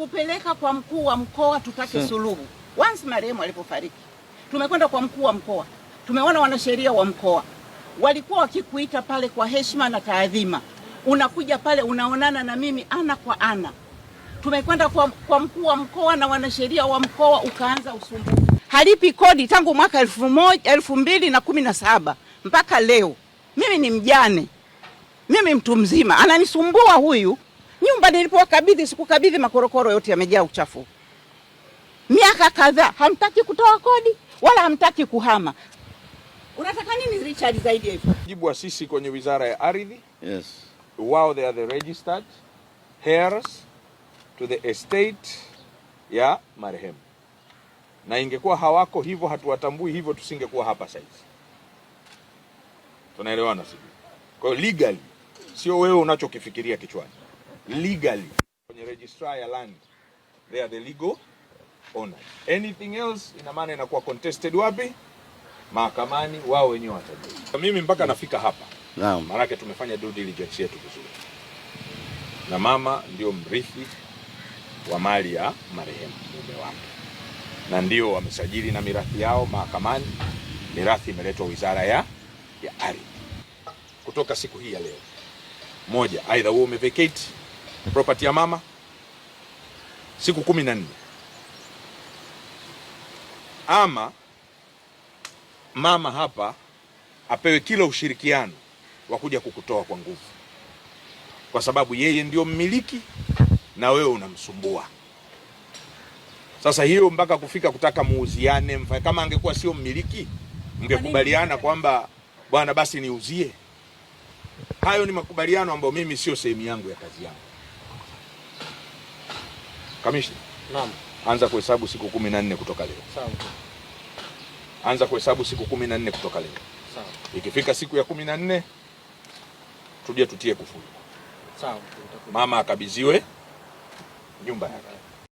Hatukupeleka kwa mkuu wa mkoa tutake suluhu. Once marehemu alipofariki, tumekwenda kwa mkuu wa mkoa, tumeona wanasheria wa mkoa walikuwa wakikuita pale kwa heshima na taadhima, unakuja pale unaonana na mimi ana kwa ana. Tumekwenda kwa mkuu wa mkoa na wanasheria wa mkoa, ukaanza usumbufu. Halipi kodi tangu mwaka 2017 mpaka leo. Mimi ni mjane, mimi mtu mzima, ananisumbua huyu. Nyumba nilipowakabidhi, sikukabidhi makorokoro yote yamejaa uchafu. Miaka kadhaa hamtaki kutoa kodi wala hamtaki kuhama. Unataka nini Richard zaidi hivyo? Jibu wa sisi kwenye Wizara ya Ardhi, yes, wao they are the registered heirs to the estate ya marehemu. Na ingekuwa hawako hivyo, hatuwatambui hivyo, tusingekuwa hapa sasa. Tunaelewana sisi? Kwa hiyo legally, sio wewe unachokifikiria kichwani. Legally kwenye registrar ya land they are the legal owners. Anything else ina maana inakuwa contested wapi? Mahakamani, wao wenyewe watajua. Mimi mpaka nafika hapa, naam, maana yake tumefanya due diligence yetu vizuri. Na mama ndio mrithi wa mali ya marehemu mume wake, na ndio wamesajili na mirathi yao mahakamani. Mirathi imeletwa Wizara ya Ardhi. Kutoka siku hii ya leo, moja, aidha wewe umevacate property ya mama siku 14, ama mama hapa apewe kila ushirikiano wa kuja kukutoa kwa nguvu, kwa sababu yeye ndio mmiliki na wewe unamsumbua. Sasa hiyo mpaka kufika kutaka muuziane, kama angekuwa sio mmiliki mngekubaliana kwamba bwana basi niuzie. Hayo ni makubaliano ambayo mimi sio sehemu yangu ya kazi yangu. Kamishna, naam, anza kuhesabu siku 14 kutoka leo. Sawa. Anza kuhesabu siku 14 kutoka leo. Sawa. Ikifika siku ya 14 tuje tutie kufuli. Sawa. Mama akabidhiwe nyumba yake.